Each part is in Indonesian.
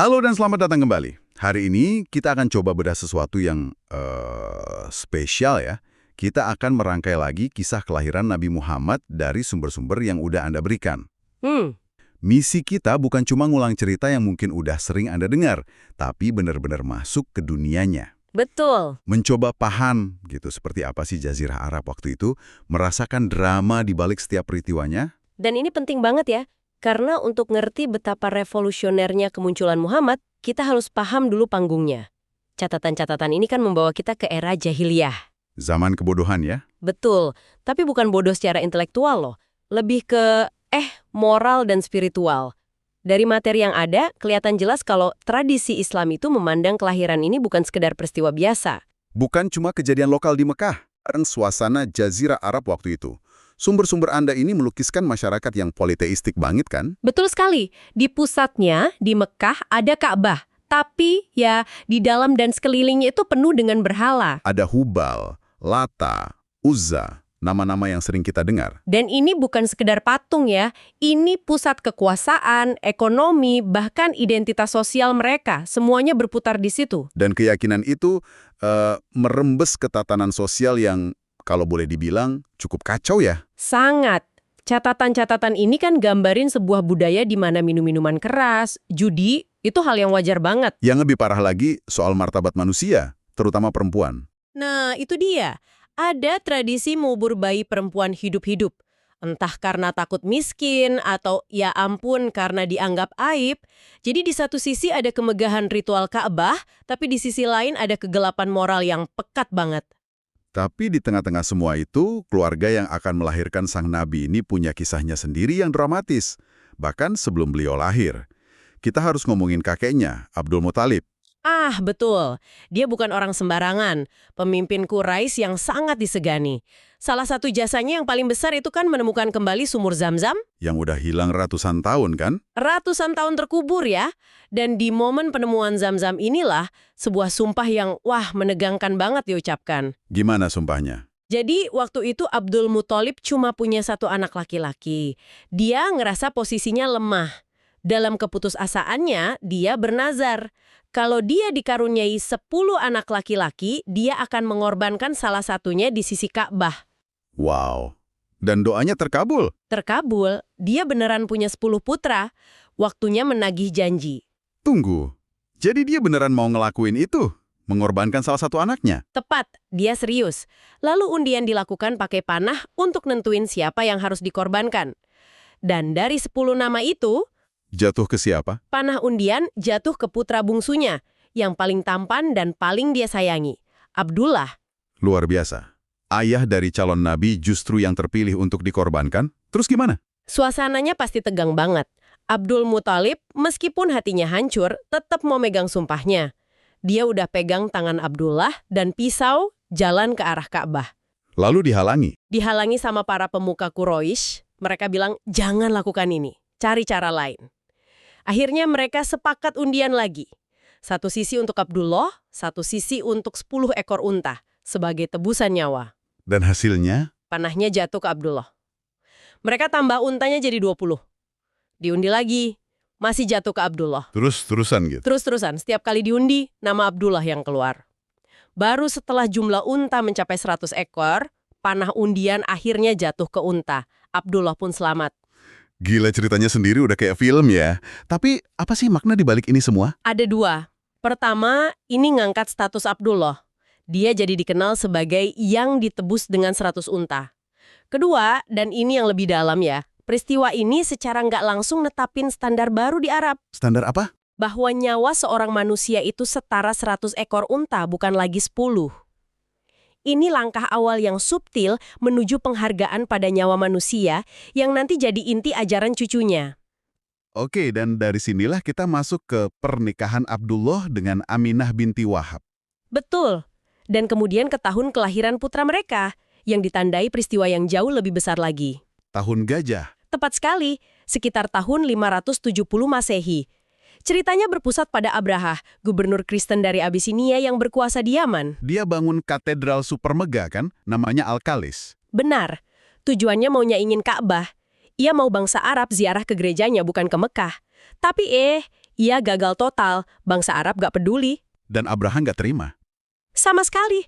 Halo dan selamat datang kembali. Hari ini kita akan coba bedah sesuatu yang spesial ya. Kita akan merangkai lagi kisah kelahiran Nabi Muhammad dari sumber-sumber yang udah Anda berikan. Hmm, Misi kita bukan cuma ngulang cerita yang mungkin udah sering Anda dengar, tapi benar-benar masuk ke dunianya. betul. Mencoba paham gitu seperti apa sih Jazirah Arab waktu itu, merasakan drama di balik setiap peristiwanya. Dan ini penting banget ya, karena untuk ngerti betapa revolusionernya kemunculan Muhammad, kita harus paham dulu panggungnya. Catatan-catatan ini kan membawa kita ke era jahiliyah. Zaman kebodohan ya. Betul, tapi bukan bodoh secara intelektual loh. Lebih ke, moral dan spiritual. Dari materi yang ada, kelihatan jelas kalau tradisi Islam itu memandang kelahiran ini bukan sekedar peristiwa biasa. Bukan cuma kejadian lokal di Mekah, dan suasana Jazirah Arab waktu itu. Sumber-sumber Anda ini melukiskan masyarakat yang politeistik banget kan? Betul sekali. Di pusatnya, di Mekah, ada Ka'bah. Tapi, ya, di dalam dan sekelilingnya itu penuh dengan berhala. Ada Hubal, Lata, Uzza, nama-nama yang sering kita dengar. Dan ini bukan sekedar patung ya. Ini pusat kekuasaan, ekonomi, bahkan identitas sosial mereka. Semuanya berputar di situ. Dan keyakinan itu merembes ke tatanan sosial yang, kalau boleh dibilang, cukup kacau ya. Sangat. Catatan-catatan ini kan gambarin sebuah budaya di mana minum-minuman keras, judi, itu hal yang wajar banget. Yang lebih parah lagi soal martabat manusia, terutama perempuan. Nah, itu dia. Ada tradisi mengubur bayi perempuan hidup-hidup. Entah karena takut miskin atau ya ampun karena dianggap aib. Jadi di satu sisi ada kemegahan ritual Ka'bah, tapi di sisi lain ada kegelapan moral yang pekat banget. Tapi di tengah-tengah semua itu, keluarga yang akan melahirkan sang nabi ini punya kisahnya sendiri yang dramatis. Bahkan sebelum beliau lahir. Kita harus ngomongin kakeknya, Abdul Muthalib. Ah, betul. Dia bukan orang sembarangan. Pemimpin Quraisy yang sangat disegani. Salah satu jasanya yang paling besar itu kan menemukan kembali sumur Zam-Zam. Yang udah hilang ratusan tahun kan? Ratusan tahun terkubur ya. Dan di momen penemuan Zam-Zam inilah sebuah sumpah yang menegangkan banget diucapkan. Gimana sumpahnya? Jadi waktu itu Abdul Muthalib cuma punya satu anak laki-laki. Dia ngerasa posisinya lemah. Dalam keputusasaannya, dia bernazar. Kalau dia dikaruniai 10 anak laki-laki, dia akan mengorbankan salah satunya di sisi Ka'bah. Wow. Dan doanya terkabul. Terkabul, dia beneran punya 10 putra. Waktunya menagih janji. Tunggu. Jadi dia beneran mau ngelakuin itu? Mengorbankan salah satu anaknya? Tepat, dia serius. Lalu undian dilakukan pakai panah untuk nentuin siapa yang harus dikorbankan. Dan dari 10 nama itu, Jatuh ke siapa? panah undian jatuh ke putra bungsunya, yang paling tampan dan paling dia sayangi, Abdullah. Luar biasa. Ayah dari calon nabi justru yang terpilih untuk dikorbankan? Terus gimana? Suasananya pasti tegang banget. Abdul Muthalib, meskipun hatinya hancur, tetap mau megang sumpahnya. Dia udah pegang tangan Abdullah dan pisau jalan ke arah Ka'bah. Lalu dihalangi. Dihalangi sama para pemuka Quraisy, mereka bilang, jangan lakukan ini, cari cara lain. Akhirnya mereka sepakat undian lagi. Satu sisi untuk Abdullah, satu sisi untuk 10 ekor unta, sebagai tebusan nyawa. Dan hasilnya? Panahnya jatuh ke Abdullah. Mereka tambah untanya jadi 20. Diundi lagi, masih jatuh ke Abdullah. Terus-terusan gitu? Terus-terusan, setiap kali diundi, nama Abdullah yang keluar. Baru setelah jumlah unta mencapai 100 ekor, panah undian akhirnya jatuh ke unta. Abdullah pun selamat. Gila, ceritanya sendiri udah kayak film ya. Tapi apa sih makna di balik ini semua? Ada dua. Pertama, ini ngangkat status Abdullah. Dia jadi dikenal sebagai yang ditebus dengan 100 unta. Kedua, dan ini yang lebih dalam ya, peristiwa ini secara nggak langsung netapin standar baru di Arab. Standar apa? Bahwa nyawa seorang manusia itu setara 100 ekor unta, bukan lagi 10. Ini langkah awal yang subtil menuju penghargaan pada nyawa manusia yang nanti jadi inti ajaran cucunya. Oke, dan dari sinilah kita masuk ke pernikahan Abdullah dengan Aminah binti Wahab. Betul. Dan kemudian ke tahun kelahiran putra mereka, yang ditandai peristiwa yang jauh lebih besar lagi. Tahun gajah. Tepat sekali, sekitar tahun 570 Masehi. Ceritanya berpusat pada Abraha, gubernur Kristen dari Abisinia yang berkuasa di Yaman. Dia bangun katedral super megah kan, namanya Al-Kalis. Benar, tujuannya mau nyaingin Ka'bah. Ia mau bangsa Arab ziarah ke gerejanya bukan ke Mekah. Tapi Ia gagal total, bangsa Arab gak peduli. Dan Abraha nggak terima. Sama sekali.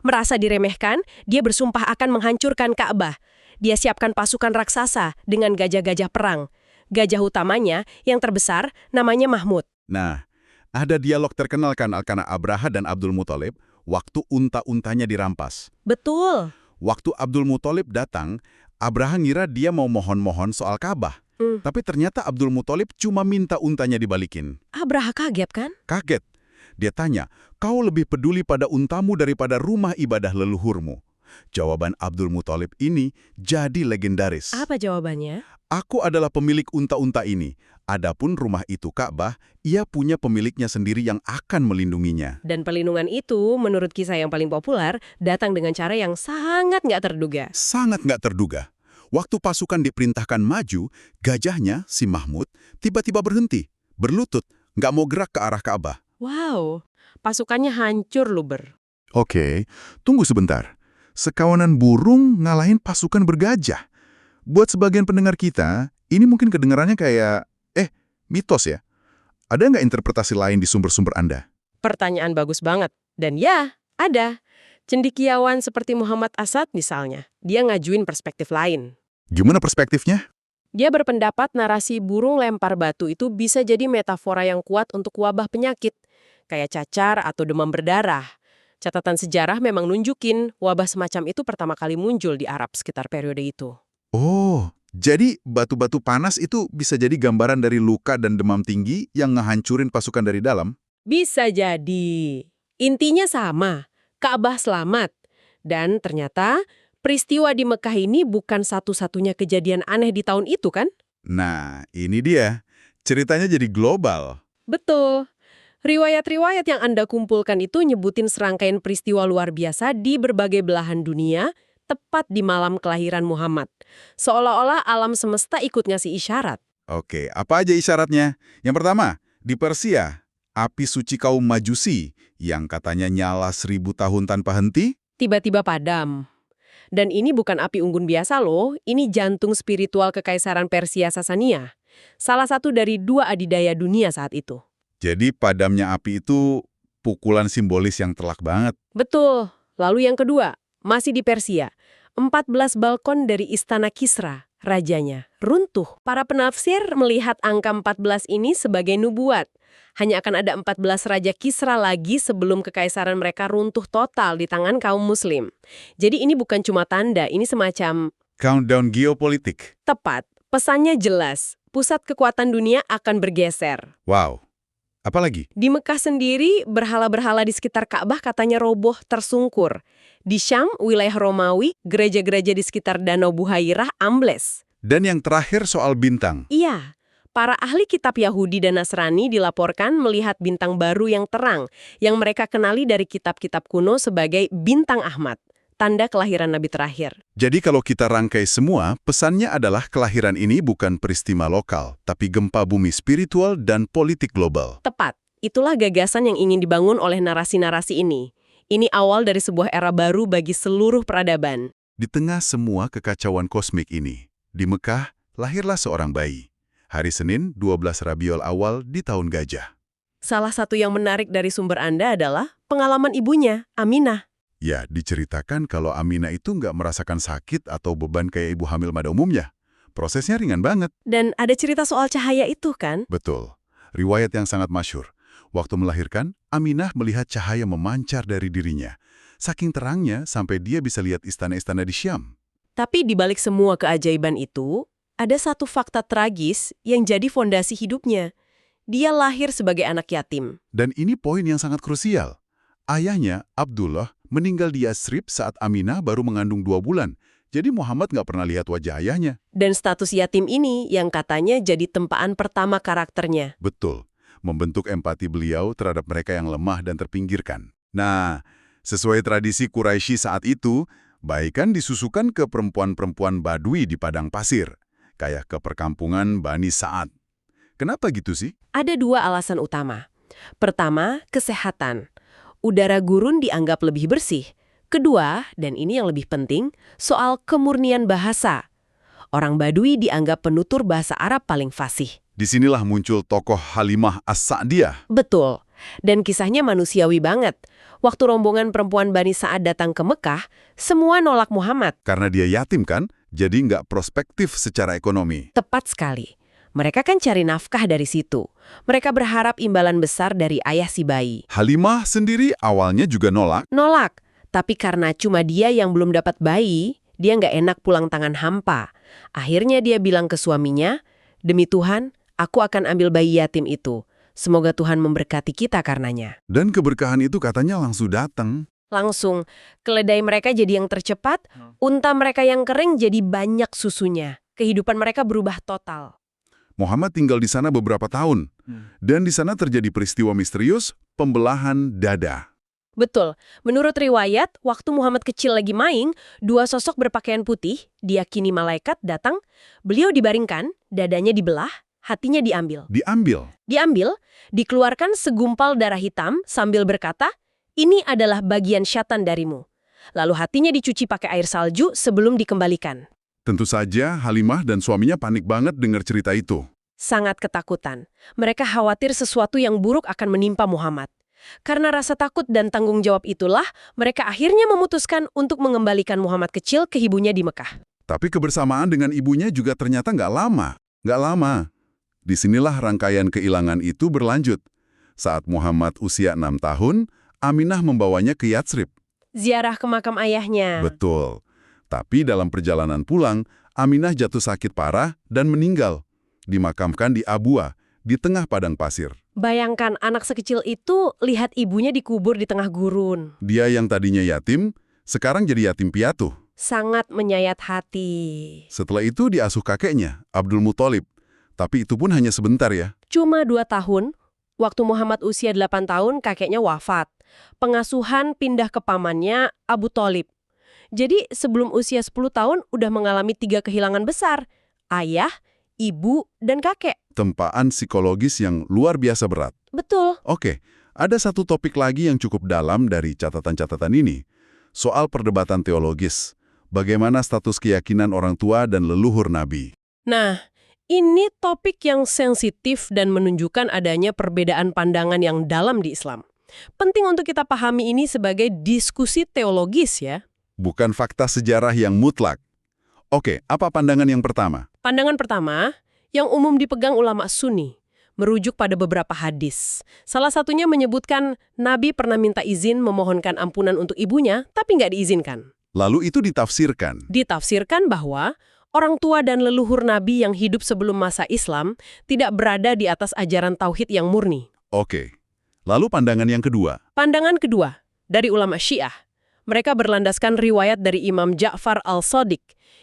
Merasa diremehkan, dia bersumpah akan menghancurkan Ka'bah. Dia siapkan pasukan raksasa dengan gajah-gajah perang. Gajah utamanya, yang terbesar, namanya Mahmud. Nah, ada dialog terkenal kan antara Abraha dan Abdul Muthalib waktu unta-untanya dirampas. Betul. Waktu Abdul Muthalib datang, Abraha ngira dia mau mohon-mohon soal Ka'bah. Tapi ternyata Abdul Muthalib cuma minta untanya dibalikin. Abraha kaget kan? Kaget. Dia tanya, kau lebih peduli pada untamu daripada rumah ibadah leluhurmu. Jawaban Abdul Muthalib ini jadi legendaris. Apa jawabannya? Aku adalah pemilik unta-unta ini. Adapun rumah itu Ka'bah, ia punya pemiliknya sendiri yang akan melindunginya. Dan pelindungan itu, menurut kisah yang paling populer, datang dengan cara yang sangat nggak terduga. Sangat nggak terduga. Waktu pasukan diperintahkan maju, gajahnya, si Mahmud, tiba-tiba berhenti, berlutut, nggak mau gerak ke arah Ka'bah. Wow, pasukannya hancur luber. Oke, tunggu sebentar. Sekawanan burung ngalahin pasukan bergajah. Buat sebagian pendengar kita, ini mungkin kedengarannya kayak, mitos ya? Ada nggak interpretasi lain di sumber-sumber Anda? Pertanyaan bagus banget. Dan ya, ada. Cendekiawan seperti Muhammad Asad misalnya, dia ngajuin perspektif lain. Gimana perspektifnya? Dia berpendapat narasi burung lempar batu itu bisa jadi metafora yang kuat untuk wabah penyakit, kayak cacar atau demam berdarah. Catatan sejarah memang nunjukin wabah semacam itu pertama kali muncul di Arab sekitar periode itu. Oh, jadi batu-batu panas itu bisa jadi gambaran dari luka dan demam tinggi yang ngehancurin pasukan dari dalam? Bisa jadi. Intinya sama, Ka'bah selamat. Dan ternyata peristiwa di Mekah ini bukan satu-satunya kejadian aneh di tahun itu kan? Nah, ini dia. Ceritanya jadi global. Betul. Riwayat-riwayat yang Anda kumpulkan itu nyebutin serangkaian peristiwa luar biasa di berbagai belahan dunia, tepat di malam kelahiran Muhammad. Seolah-olah alam semesta ikut ngasih isyarat. Oke, apa aja isyaratnya? Yang pertama, di Persia, api suci kaum Majusi yang katanya nyala 1000 tahun tanpa henti. Tiba-tiba padam. Dan ini bukan api unggun biasa loh, ini jantung spiritual Kekaisaran Persia Sasania. Salah satu dari 2 adidaya dunia saat itu. Jadi padamnya api itu pukulan simbolis yang telak banget. Betul. Lalu yang kedua, masih di Persia. 14 balkon dari Istana Kisra, rajanya, runtuh. Para penafsir melihat angka 14 ini sebagai nubuat. Hanya akan ada 14 Raja Kisra lagi sebelum kekaisaran mereka runtuh total di tangan kaum muslim. Jadi ini bukan cuma tanda, ini semacam... Countdown geopolitik. Tepat, pesannya jelas. Pusat kekuatan dunia akan bergeser. Wow. Apalagi? Di Mekah sendiri, berhala-berhala di sekitar Ka'bah katanya roboh tersungkur. Di Syam, wilayah Romawi, gereja-gereja di sekitar Danau Buhairah ambles. Dan yang terakhir soal bintang. Iya, para ahli kitab Yahudi dan Nasrani dilaporkan melihat bintang baru yang terang, yang mereka kenali dari kitab-kitab kuno sebagai bintang Ahmad, tanda kelahiran Nabi terakhir. Jadi kalau kita rangkai semua, pesannya adalah kelahiran ini bukan peristiwa lokal, tapi gempa bumi spiritual dan politik global. Tepat, itulah gagasan yang ingin dibangun oleh narasi-narasi ini. Ini awal dari sebuah era baru bagi seluruh peradaban. Di tengah semua kekacauan kosmik ini, di Mekah lahirlah seorang bayi. Hari Senin, 12 Rabiul Awal di tahun gajah. Salah satu yang menarik dari sumber Anda adalah pengalaman ibunya, Aminah. Ya, diceritakan kalau Aminah itu nggak merasakan sakit atau beban kayak ibu hamil pada umumnya. Prosesnya ringan banget. Dan ada cerita soal cahaya itu kan? Betul. Riwayat yang sangat masyhur. Waktu melahirkan, Aminah melihat cahaya memancar dari dirinya. Saking terangnya sampai dia bisa lihat istana-istana di Syam. Tapi di balik semua keajaiban itu, ada satu fakta tragis yang jadi fondasi hidupnya. Dia lahir sebagai anak yatim. Dan ini poin yang sangat krusial. Ayahnya, Abdullah, meninggal di Yasrib saat Aminah baru mengandung 2 bulan. Jadi Muhammad nggak pernah lihat wajah ayahnya. Dan status yatim ini yang katanya jadi tempaan pertama karakternya. Betul. Membentuk empati beliau terhadap mereka yang lemah dan terpinggirkan. Nah, sesuai tradisi Quraisy saat itu, baikan disusukan ke perempuan-perempuan Badui di padang pasir. Kayak ke perkampungan Bani Sa'ad. Kenapa gitu sih? Ada 2 alasan utama. Pertama, kesehatan. Udara gurun dianggap lebih bersih. Kedua, dan ini yang lebih penting, soal kemurnian bahasa. Orang Badui dianggap penutur bahasa Arab paling fasih. Disinilah muncul tokoh Halimah As-Sa'diyah. Betul. Dan kisahnya manusiawi banget. Waktu rombongan perempuan Bani Sa'ad datang ke Mekah, semua nolak Muhammad. Karena dia yatim kan, jadi nggak prospektif secara ekonomi. Tepat sekali. Mereka kan cari nafkah dari situ. Mereka berharap imbalan besar dari ayah si bayi. Halimah sendiri awalnya juga nolak. Nolak. Tapi karena cuma dia yang belum dapat bayi, dia nggak enak pulang tangan hampa. Akhirnya dia bilang ke suaminya, "Demi Tuhan, aku akan ambil bayi yatim itu. Semoga Tuhan memberkati kita karenanya." Dan keberkahan itu katanya langsung datang. Langsung, keledai mereka jadi yang tercepat, unta mereka yang kering jadi banyak susunya. Kehidupan mereka berubah total. Muhammad tinggal di sana beberapa tahun. Dan di sana terjadi peristiwa misterius, pembelahan dada. Betul. Menurut riwayat, waktu Muhammad kecil lagi main, dua sosok berpakaian putih, diyakini malaikat datang, beliau dibaringkan, dadanya dibelah, hatinya diambil. Diambil, dikeluarkan segumpal darah hitam sambil berkata, "Ini adalah bagian syaitan darimu." Lalu hatinya dicuci pakai air salju sebelum dikembalikan. Tentu saja Halimah dan suaminya panik banget dengar cerita itu. Sangat ketakutan. Mereka khawatir sesuatu yang buruk akan menimpa Muhammad. Karena rasa takut dan tanggung jawab itulah, mereka akhirnya memutuskan untuk mengembalikan Muhammad kecil ke ibunya di Mekah. Tapi kebersamaan dengan ibunya juga ternyata nggak lama. Nggak lama. Disinilah rangkaian kehilangan itu berlanjut. Saat Muhammad usia 6 tahun, Aminah membawanya ke Yatsrib. Ziarah ke makam ayahnya. Betul. Tapi dalam perjalanan pulang, Aminah jatuh sakit parah dan meninggal. Dimakamkan di Abwa, di tengah padang pasir. Bayangkan anak sekecil itu lihat ibunya dikubur di tengah gurun. Dia yang tadinya yatim, sekarang jadi yatim piatu. Sangat menyayat hati. Setelah itu diasuh kakeknya, Abdul Muthalib. Tapi itu pun hanya sebentar ya. Cuma 2 tahun, waktu Muhammad usia 8 tahun, kakeknya wafat. Pengasuhan pindah ke pamannya, Abu Thalib. Jadi sebelum usia 10 tahun udah mengalami 3 kehilangan besar. Ayah, ibu, dan kakek. Tempaan psikologis yang luar biasa berat. Betul. Oke, ada satu topik lagi yang cukup dalam dari catatan-catatan ini. Soal perdebatan teologis. Bagaimana status keyakinan orang tua dan leluhur Nabi. Nah, ini topik yang sensitif dan menunjukkan adanya perbedaan pandangan yang dalam di Islam. Penting untuk kita pahami ini sebagai diskusi teologis ya. Bukan fakta sejarah yang mutlak. Oke, apa pandangan yang pertama? Pandangan pertama, yang umum dipegang ulama Sunni, merujuk pada beberapa hadis. Salah satunya menyebutkan Nabi pernah minta izin memohonkan ampunan untuk ibunya, tapi nggak diizinkan. Lalu itu ditafsirkan. Ditafsirkan bahwa orang tua dan leluhur Nabi yang hidup sebelum masa Islam tidak berada di atas ajaran tauhid yang murni. Oke. Lalu pandangan yang kedua. Pandangan kedua, dari ulama Syiah. Mereka berlandaskan riwayat dari Imam Ja'far al-Shadiq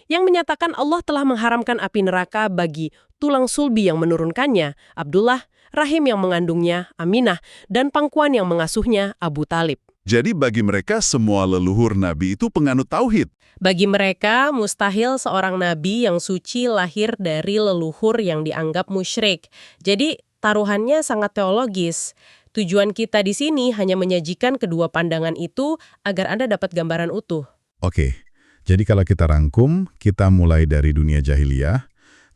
yang menyatakan Allah telah mengharamkan api neraka bagi tulang sulbi yang menurunkannya, Abdullah, rahim yang mengandungnya, Aminah, dan pangkuan yang mengasuhnya, Abu Talib. Jadi bagi mereka semua leluhur Nabi itu penganut tauhid. Bagi mereka, mustahil seorang nabi yang suci lahir dari leluhur yang dianggap musyrik. Jadi, taruhannya sangat teologis. Tujuan kita di sini hanya menyajikan kedua pandangan itu agar Anda dapat gambaran utuh. Oke, jadi kalau kita rangkum, kita mulai dari dunia jahiliyah,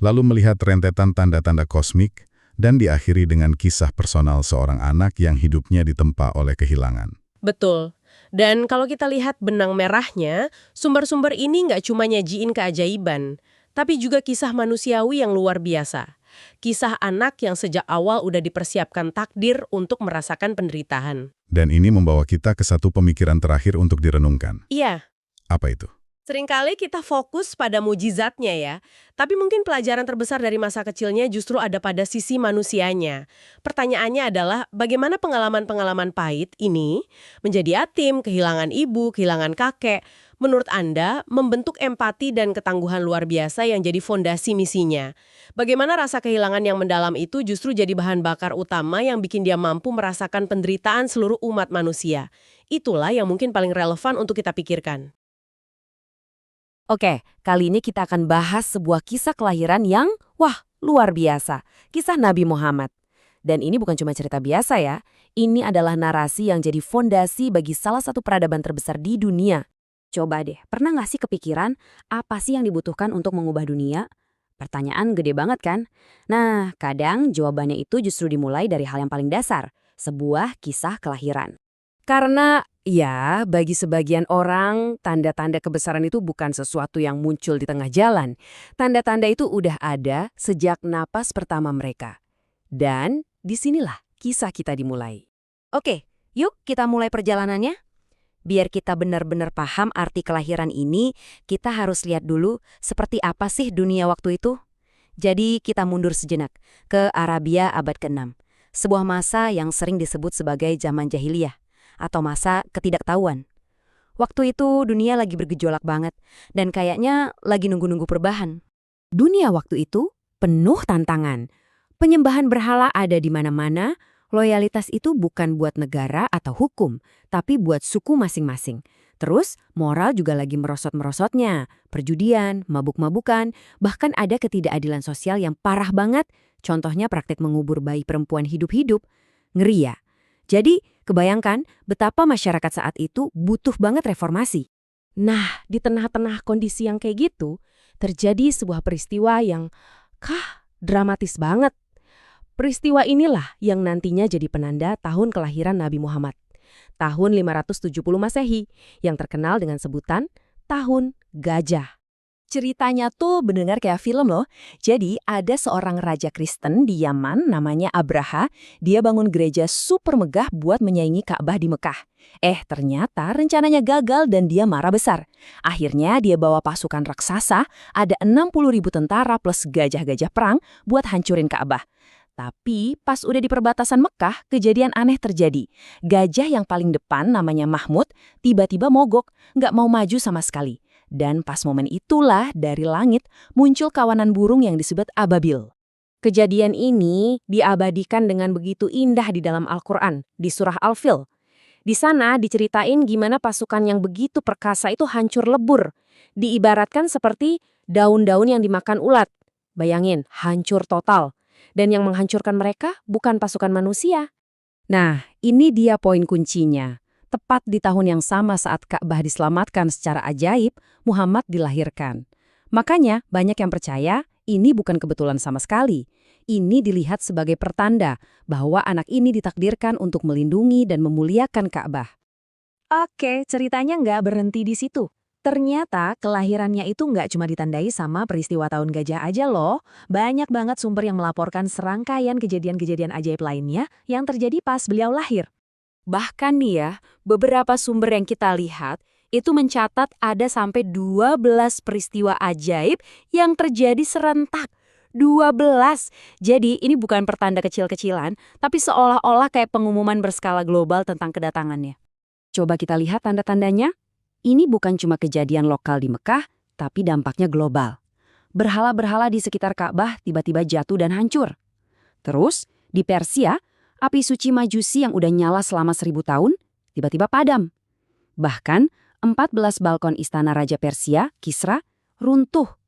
lalu melihat rentetan tanda-tanda kosmik, dan diakhiri dengan kisah personal seorang anak yang hidupnya ditempa oleh kehilangan. Betul. Dan kalau kita lihat benang merahnya, sumber-sumber ini nggak cuma nyajiin keajaiban, tapi juga kisah manusiawi yang luar biasa. Kisah anak yang sejak awal udah dipersiapkan takdir untuk merasakan penderitaan. Dan ini membawa kita ke satu pemikiran terakhir untuk direnungkan. Iya. Apa itu? Seringkali kita fokus pada mujizatnya ya, tapi mungkin pelajaran terbesar dari masa kecilnya justru ada pada sisi manusianya. Pertanyaannya adalah bagaimana pengalaman-pengalaman pahit ini menjadi yatim, kehilangan ibu, kehilangan kakek, menurut Anda membentuk empati dan ketangguhan luar biasa yang jadi fondasi misinya. Bagaimana rasa kehilangan yang mendalam itu justru jadi bahan bakar utama yang bikin dia mampu merasakan penderitaan seluruh umat manusia. Itulah yang mungkin paling relevan untuk kita pikirkan. Oke, kali ini kita akan bahas sebuah kisah kelahiran yang, luar biasa. Kisah Nabi Muhammad. Dan ini bukan cuma cerita biasa ya, ini adalah narasi yang jadi fondasi bagi salah satu peradaban terbesar di dunia. Coba deh, pernah nggak sih kepikiran apa sih yang dibutuhkan untuk mengubah dunia? Pertanyaan gede banget kan? Nah, kadang jawabannya itu justru dimulai dari hal yang paling dasar, sebuah kisah kelahiran. Karena, ya, bagi sebagian orang, tanda-tanda kebesaran itu bukan sesuatu yang muncul di tengah jalan. Tanda-tanda itu udah ada sejak napas pertama mereka. Dan disinilah kisah kita dimulai. Oke, yuk kita mulai perjalanannya. Biar kita benar-benar paham arti kelahiran ini, kita harus lihat dulu seperti apa sih dunia waktu itu. Jadi kita mundur sejenak ke Arabia abad ke-6, sebuah masa yang sering disebut sebagai zaman jahiliyah atau masa ketidaktahuan. Waktu itu dunia lagi bergejolak banget dan kayaknya lagi nunggu-nunggu perubahan. Dunia waktu itu penuh tantangan. Penyembahan berhala ada di mana-mana. Loyalitas itu bukan buat negara atau hukum, tapi buat suku masing-masing. Terus, moral juga lagi merosot-merosotnya. Perjudian, mabuk-mabukan, bahkan ada ketidakadilan sosial yang parah banget. Contohnya praktik mengubur bayi perempuan hidup-hidup. Ngeri ya? Jadi, kebayangkan betapa masyarakat saat itu butuh banget reformasi. Nah, di tengah-tengah kondisi yang kayak gitu, terjadi sebuah peristiwa yang, dramatis banget. Peristiwa inilah yang nantinya jadi penanda tahun kelahiran Nabi Muhammad. Tahun 570 Masehi, yang terkenal dengan sebutan Tahun Gajah. Ceritanya tuh bener kayak film loh. Jadi ada seorang raja Kristen di Yaman namanya Abraha. Dia bangun gereja super megah buat menyaingi Ka'bah di Mekah. Ternyata rencananya gagal dan dia marah besar. Akhirnya dia bawa pasukan raksasa, ada 60.000 tentara plus gajah-gajah perang buat hancurin Ka'bah. Tapi pas udah di perbatasan Mekah, kejadian aneh terjadi. Gajah yang paling depan namanya Mahmud tiba-tiba mogok, nggak mau maju sama sekali. Dan pas momen itulah dari langit muncul kawanan burung yang disebut ababil. Kejadian ini diabadikan dengan begitu indah di dalam Al-Quran, di surah Al-Fil. Di sana diceritain gimana pasukan yang begitu perkasa itu hancur lebur. Diibaratkan seperti daun-daun yang dimakan ulat. Bayangin, hancur total. Dan yang menghancurkan mereka bukan pasukan manusia. Nah, ini dia poin kuncinya. Tepat di tahun yang sama saat Ka'bah diselamatkan secara ajaib, Muhammad dilahirkan. Makanya banyak yang percaya ini bukan kebetulan sama sekali. Ini dilihat sebagai pertanda bahwa anak ini ditakdirkan untuk melindungi dan memuliakan Ka'bah. Oke, ceritanya nggak berhenti di situ. Ternyata kelahirannya itu nggak cuma ditandai sama peristiwa tahun gajah aja loh. Banyak banget sumber yang melaporkan serangkaian kejadian-kejadian ajaib lainnya yang terjadi pas beliau lahir. Bahkan nih ya, beberapa sumber yang kita lihat itu mencatat ada sampai 12 peristiwa ajaib yang terjadi serentak. 12. Jadi ini bukan pertanda kecil-kecilan, tapi seolah-olah kayak pengumuman berskala global tentang kedatangannya. Coba kita lihat tanda-tandanya. Ini bukan cuma kejadian lokal di Mekah, tapi dampaknya global. Berhala-berhala di sekitar Ka'bah tiba-tiba jatuh dan hancur. Terus, di Persia, api suci Majusi yang udah nyala selama 1000 tahun, tiba-tiba padam. Bahkan, 14 balkon istana Raja Persia, Kisra, runtuh.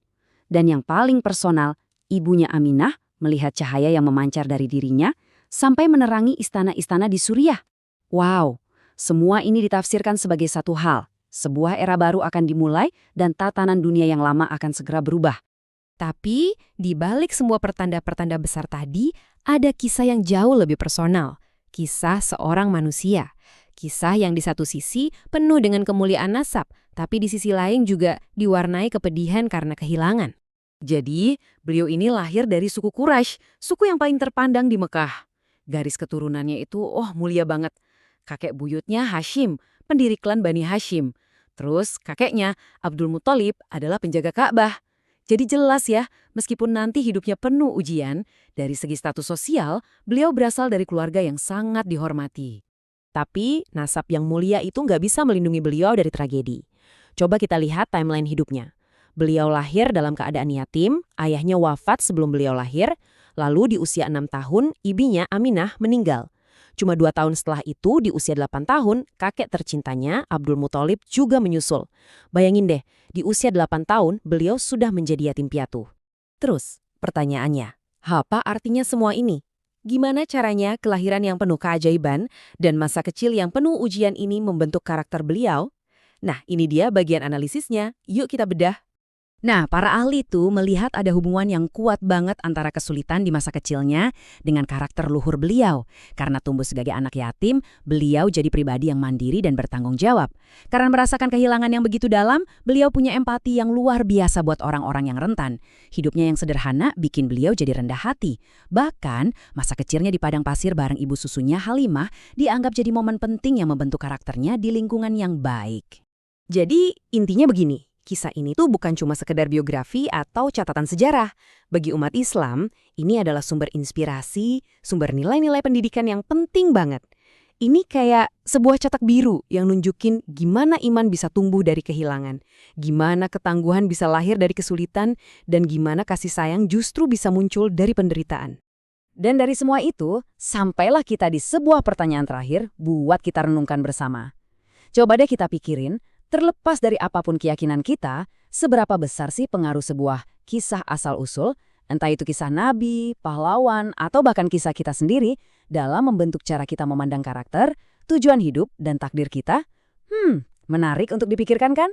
Dan yang paling personal, ibunya Aminah melihat cahaya yang memancar dari dirinya sampai menerangi istana-istana di Suriah. Wow, semua ini ditafsirkan sebagai satu hal. Sebuah era baru akan dimulai dan tatanan dunia yang lama akan segera berubah. Tapi, di balik semua pertanda-pertanda besar tadi, ada kisah yang jauh lebih personal. Kisah seorang manusia. Kisah yang di satu sisi penuh dengan kemuliaan nasab, tapi di sisi lain juga diwarnai kepedihan karena kehilangan. Jadi, beliau ini lahir dari suku Quraisy, suku yang paling terpandang di Mekah. Garis keturunannya itu, mulia banget. Kakek buyutnya Hashim, pendiri klan Bani Hashim. Terus kakeknya, Abdul Muthalib, adalah penjaga Ka'bah. Jadi jelas ya, meskipun nanti hidupnya penuh ujian, dari segi status sosial, beliau berasal dari keluarga yang sangat dihormati. Tapi, nasab yang mulia itu nggak bisa melindungi beliau dari tragedi. Coba kita lihat timeline hidupnya. Beliau lahir dalam keadaan yatim, ayahnya wafat sebelum beliau lahir, lalu di usia 6 tahun, ibunya Aminah meninggal. Cuma 2 tahun setelah itu, di usia 8 tahun, kakek tercintanya, Abdul Muthalib, juga menyusul. Bayangin deh, di usia 8 tahun, beliau sudah menjadi yatim piatu. Terus, pertanyaannya, apa artinya semua ini? Gimana caranya kelahiran yang penuh keajaiban dan masa kecil yang penuh ujian ini membentuk karakter beliau? Nah, ini dia bagian analisisnya. Yuk kita bedah. Nah, para ahli tuh melihat ada hubungan yang kuat banget antara kesulitan di masa kecilnya dengan karakter luhur beliau. Karena tumbuh sebagai anak yatim, beliau jadi pribadi yang mandiri dan bertanggung jawab. Karena merasakan kehilangan yang begitu dalam, beliau punya empati yang luar biasa buat orang-orang yang rentan. Hidupnya yang sederhana bikin beliau jadi rendah hati. Bahkan, masa kecilnya di padang pasir bareng ibu susunya Halimah dianggap jadi momen penting yang membentuk karakternya di lingkungan yang baik. Jadi intinya begini, kisah ini tuh bukan cuma sekedar biografi atau catatan sejarah. Bagi umat Islam, ini adalah sumber inspirasi, sumber nilai-nilai pendidikan yang penting banget. Ini kayak sebuah cetak biru yang nunjukin gimana iman bisa tumbuh dari kehilangan, gimana ketangguhan bisa lahir dari kesulitan, dan gimana kasih sayang justru bisa muncul dari penderitaan. Dan dari semua itu, sampailah kita di sebuah pertanyaan terakhir buat kita renungkan bersama. Coba deh kita pikirin, terlepas dari apapun keyakinan kita, seberapa besar sih pengaruh sebuah kisah asal-usul, entah itu kisah nabi, pahlawan, atau bahkan kisah kita sendiri, dalam membentuk cara kita memandang karakter, tujuan hidup, dan takdir kita? Menarik untuk dipikirkan kan?